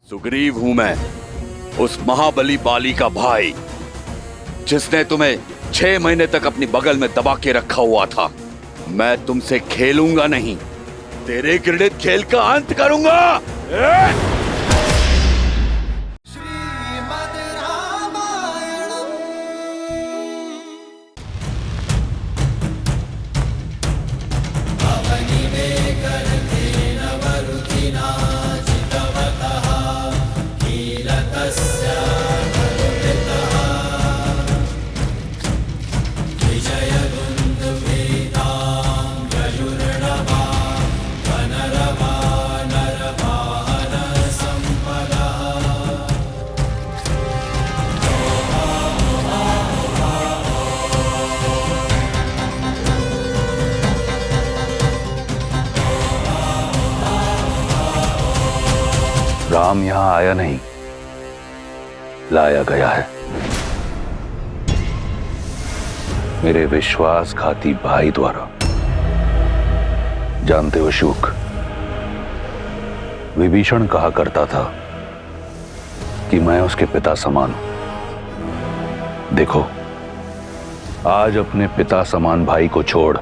सुग्रीव हूं मैं, उस महाबली बाली का भाई, जिसने तुम्हें 6 महीने तक अपनी बगल में दबा के रखा हुआ था। मैं तुमसे खेलूंगा नहीं, तेरे घृणित खेल का अंत करूंगा। राम यहां आया नहीं, लाया गया है। मेरे विश्वासघाती भाई द्वारा। जानते हो शुक, विभीषण कहा करता था कि मैं उसके पिता समान हूं। देखो, आज अपने पिता समान भाई को छोड़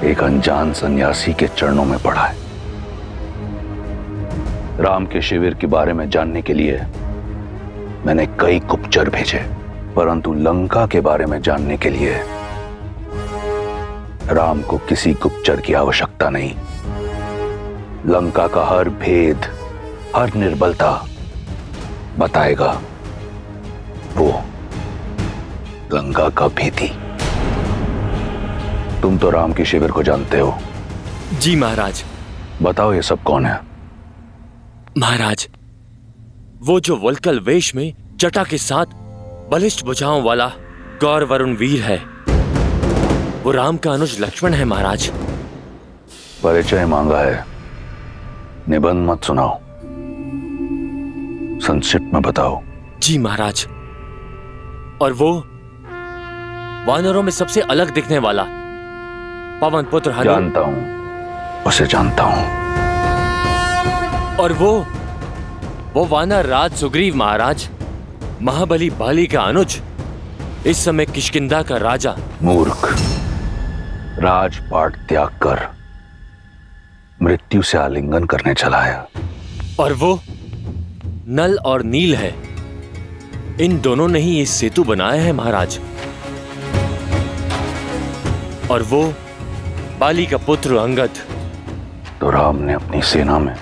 एक अनजान सन्यासी के चरणों में पड़ा है। राम के शिविर के बारे में जानने के लिए मैंने कई गुप्तचर भेजे, परंतु लंका के बारे में जानने के लिए राम को किसी गुप्तचर की आवश्यकता नहीं। लंका का हर भेद, हर निर्बलता बताएगा वो लंका का भेदी। तुम तो राम के शिविर को जानते हो। जी महाराज। बताओ ये सब कौन है? महाराज, वो जो वल्कल वेश में जटा के साथ बलिष्ठ भुजाओं वाला गौर वरुण वीर है, वो राम का अनुज लक्ष्मण है महाराज। परिचय मांगा है, निबंध मत सुनाओ, संक्षिप्त में बताओ। जी महाराज। और वो वानरों में सबसे अलग दिखने वाला पवन पुत्र हनु। जानता हूं, उसे जानता हूं। और वो वानर राज सुग्रीव महाराज, महाबली बाली का अनुज, इस समय किष्किंधा का राजा। मूर्ख, राजपाट त्याग कर मृत्यु से आलिंगन करने चला है। और वो नल और नील है, इन दोनों ने ही ये सेतु बनाया है महाराज। और वो बाली का पुत्र अंगद। तो राम ने अपनी सेना में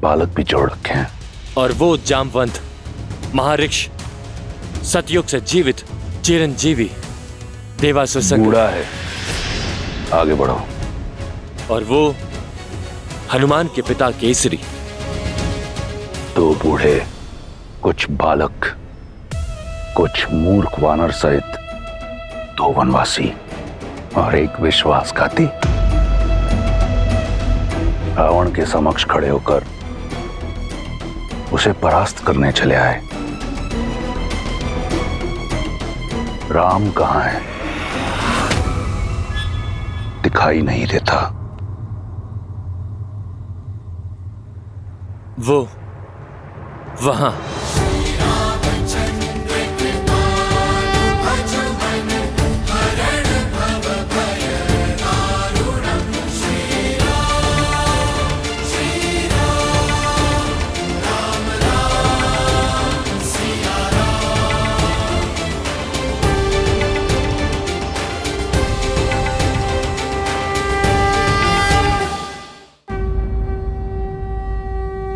बालक भी जोड़ रखे हैं। और वो जामवंत महाऋष, सतयुग से जीवित चिरंजीवी देवासुर संग। बूढ़ा है, आगे बढ़ो। और वो हनुमान के पिता केसरी। 2 बूढ़े, कुछ बालक, कुछ मूर्ख वानर सहित 2 वनवासी और एक विश्वासघाती रावण के समक्ष खड़े होकर उसे परास्त करने चले आए। राम कहां है? दिखाई नहीं देता। वो वहां।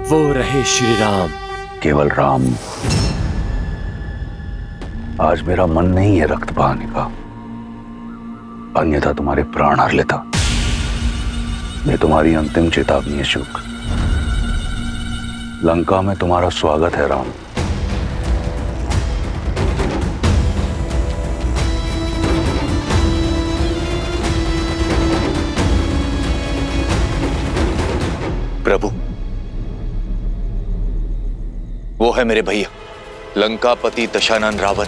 वो रहे श्री राम। केवल राम। आज मेरा मन नहीं है रक्त बहाने का, अन्यथा तुम्हारे प्राण हर लेता। ये तुम्हारी अंतिम चेतावनी है शुक। लंका में तुम्हारा स्वागत है राम। प्रभु, वो है मेरे भैया लंकापति दशानन रावण।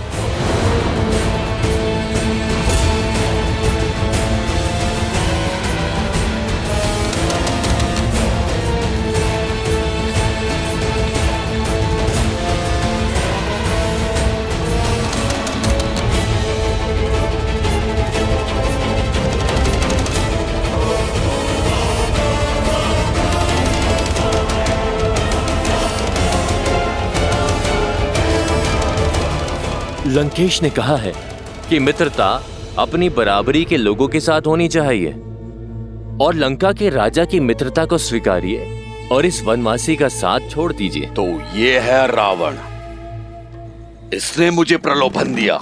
लंकेश ने कहा है कि मित्रता अपनी बराबरी के लोगों के साथ होनी चाहिए और लंका के राजा की मित्रता को स्वीकारिए और इस वनवासी का साथ छोड़ दीजिए। तो ये है रावण। इसने मुझे प्रलोभन दिया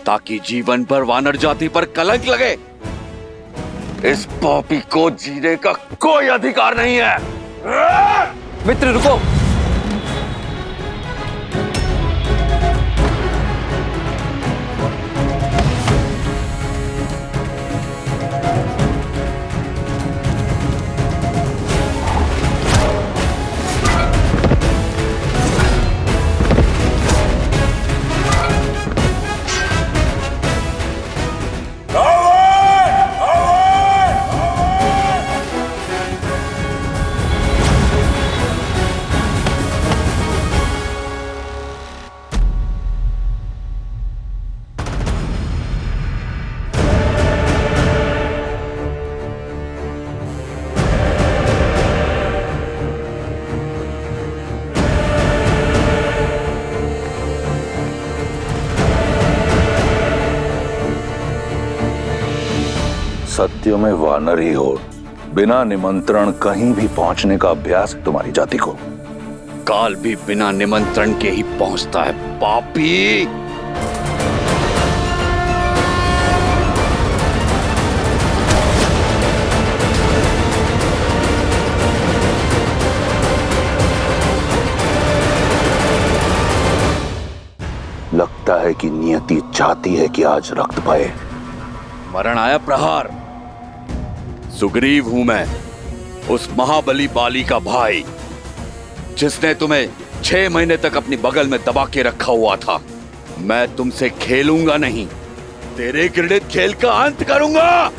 ताकि जीवन भर वानर जाति पर कलंक लगे। इस पापी को जीने का कोई अधिकार नहीं है। मित्र रुको। सत्य में वानर ही हो, बिना निमंत्रण कहीं भी पहुंचने का अभ्यास है तुम्हारी जाति को। काल भी बिना निमंत्रण के ही पहुंचता है पापी। लगता है कि नियति चाहती है कि आज रक्त बहे। मरण आया प्रहार। सुग्रीव हूं मैं, उस महाबली बाली का भाई जिसने तुम्हें 6 महीने तक अपनी बगल में दबा के रखा हुआ था। मैं तुमसे खेलूंगा नहीं, तेरे घृणित खेल का अंत करूंगा।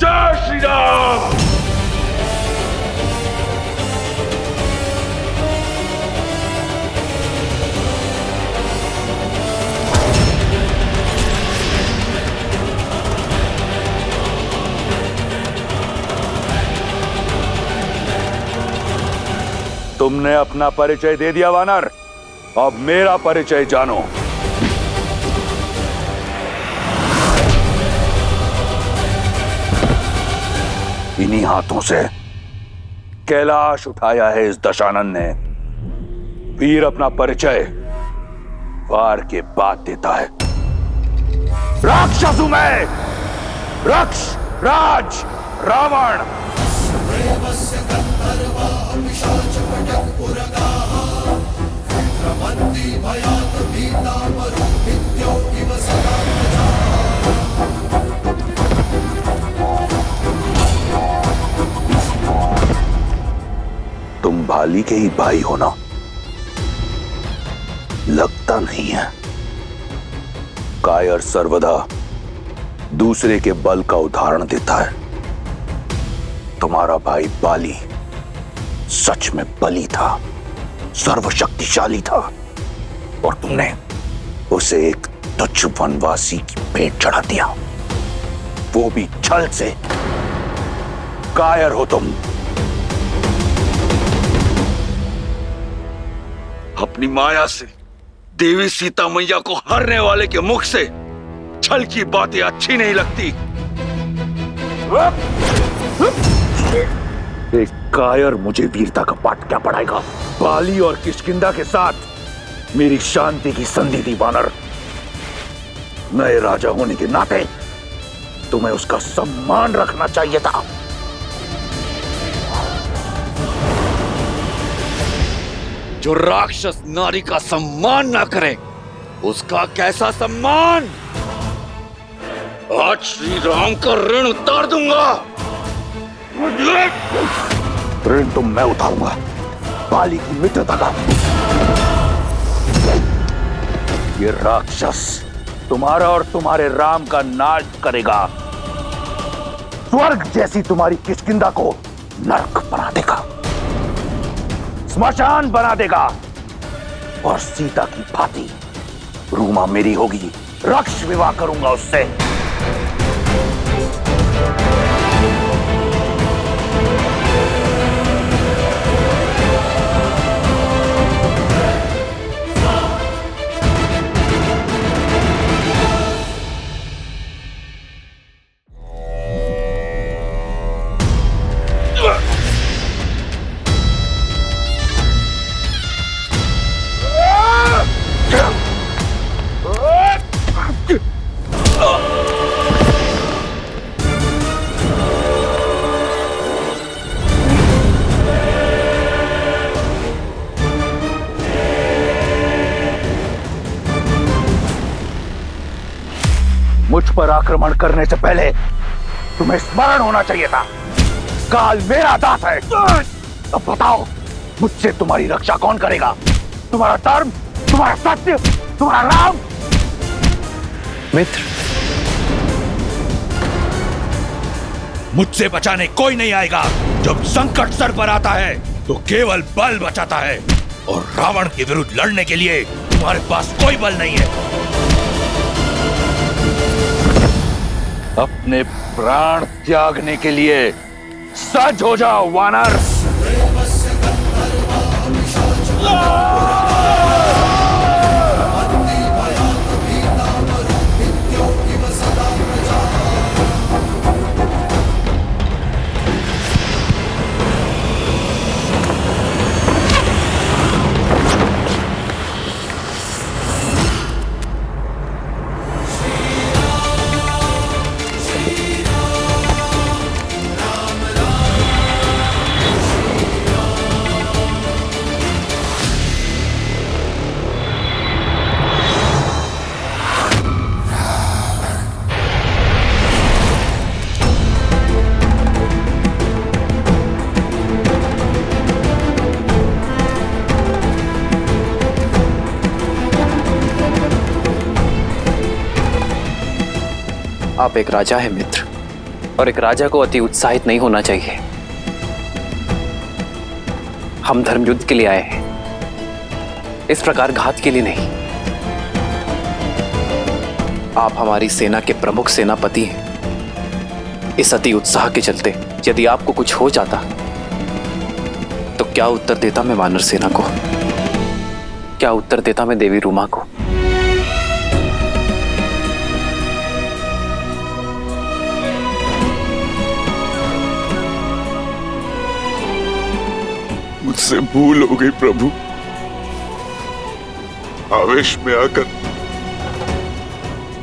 जय श्री राम। तुमने अपना परिचय दे दिया वानर, अब मेरा परिचय जानो। इन्हीं हाथों से कैलाश उठाया है इस दशानन ने। वीर अपना परिचय वार के बाद देता है। राक्षस हूं मैं, रक्ष राज रावण। तुम भाली के ही भाई हो ना? लगता नहीं है। कायर सर्वदा दूसरे के बल का उदाहरण देता है। तुम्हारा भाई बाली सच में बली था, सर्वशक्तिशाली था, और तुमने उसे एक तुच्छ वनवासी की भेंट चढ़ा दिया, वो भी छल से। कायर हो तुम। अपनी माया से देवी सीता मैया को हरने वाले के मुख से छल की बातें अच्छी नहीं लगती। एक कायर मुझे वीरता का पाठ क्या पढ़ाएगा? बाली और किष्किंधा के साथ मेरी शांति की संधि थी वानर। नए राजा होने के नाते तुम्हें उसका सम्मान रखना चाहिए था। जो राक्षस नारी का सम्मान ना करे, उसका कैसा सम्मान? आज श्री राम का ऋण उतार दूंगा। ऋण तो मैं उठाऊंगा, बाली की मित्रता का। ये राक्षस तुम्हारा और तुम्हारे राम का नाश करेगा। स्वर्ग जैसी तुम्हारी किष्किंधा को नरक बना देगा, स्मशान बना देगा, और सीता की भांति रूमा मेरी होगी, रक्ष विवाह करूंगा उससे। मुझ पर आक्रमण करने से पहले तुम्हें स्मरण होना चाहिए था, काल मेरा दास है। अब बताओ, मुझसे तुम्हारी रक्षा कौन करेगा? तुम्हारा धर्म, तुम्हारा सत्य, तुम्हारा राम? मित्र, मुझसे बचाने कोई नहीं आएगा। जब संकट सर पर आता है तो केवल बल बचाता है, और रावण के विरुद्ध लड़ने के लिए तुम्हारे पास कोई बल नहीं है। अपने प्राण त्यागने के लिए सज्ज हो जाओ वानर। आप एक राजा हैं मित्र, और एक राजा को अति उत्साहित नहीं होना चाहिए। हम धर्म युद्ध के लिए आए हैं, इस प्रकार घात के लिए नहीं। आप हमारी सेना के प्रमुख सेनापति हैं। इस अति उत्साह के चलते यदि आपको कुछ हो जाता तो क्या उत्तर देता मैं वानर सेना को? क्या उत्तर देता मैं देवी रूमा को? मुझसे भूल हो गई प्रभु। आवेश में आकर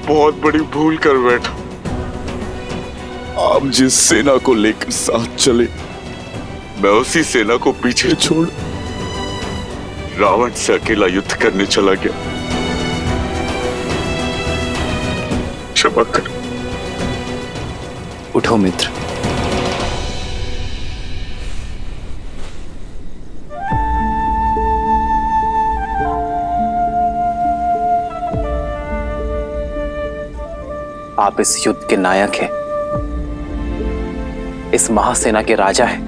बहुत बड़ी भूल कर बैठा। आप जिस सेना को लेकर साथ चले, मैं उसी सेना को पीछे छोड़ रावण से अकेला युद्ध करने चला गया। क्षमा कर। उठो मित्र, आप इस युद्ध के नायक हैं, इस महासेना के राजा हैं,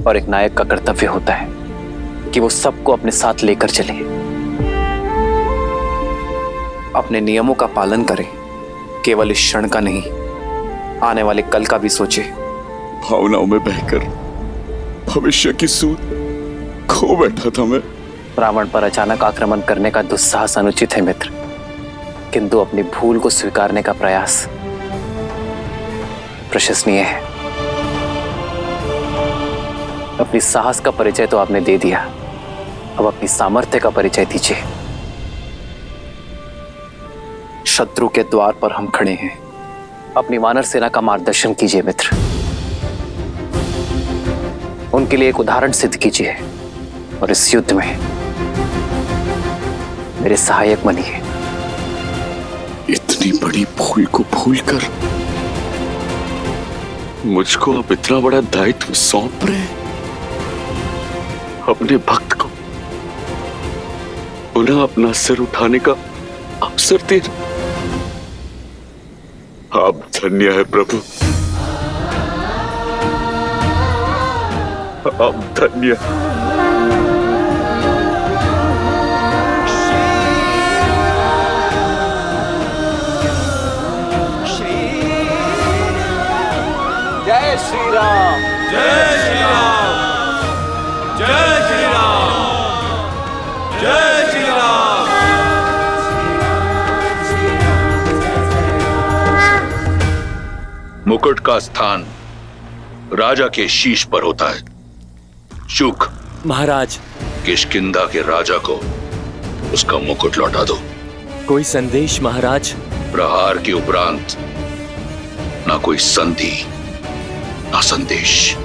और एक नायक का कर्तव्य होता है कि वो सबको अपने साथ लेकर चले, अपने नियमों का पालन करें। केवल इस क्षण का नहीं, आने वाले कल का भी सोचे। भावनाओं में बहकर भविष्य की सूझ खो बैठा था मैं। रावण पर अचानक आक्रमण करने का दुस्साहस अनुचित है मित्र, किंतु अपनी भूल को स्वीकारने का प्रयास प्रशंसनीय है। अपनी साहस का परिचय तो आपने दे दिया, अब अपनी सामर्थ्य का परिचय दीजिए। शत्रु के द्वार पर हम खड़े हैं, अपनी वानर सेना का मार्गदर्शन कीजिए मित्र। उनके लिए एक उदाहरण सिद्ध कीजिए, और इस युद्ध में मेरे सहायक बनिए। इतनी बड़ी भूल को भूलकर मुझको अब इतना बड़ा दायित्व सौंप रहे हैं। अपने भक्त को पुनः अपना सिर उठाने का अवसर दे। आप धन्य है प्रभु, आप धन्य। राम। जय श्री राम। जय श्री राम। जय श्री राम। मुकुट का स्थान राजा के शीश पर होता है। शुक, महाराज, किष्किंधा के राजा को उसका मुकुट लौटा दो। कोई संदेश महाराज? प्रहार के उपरांत ना कोई संधि ना संदेश।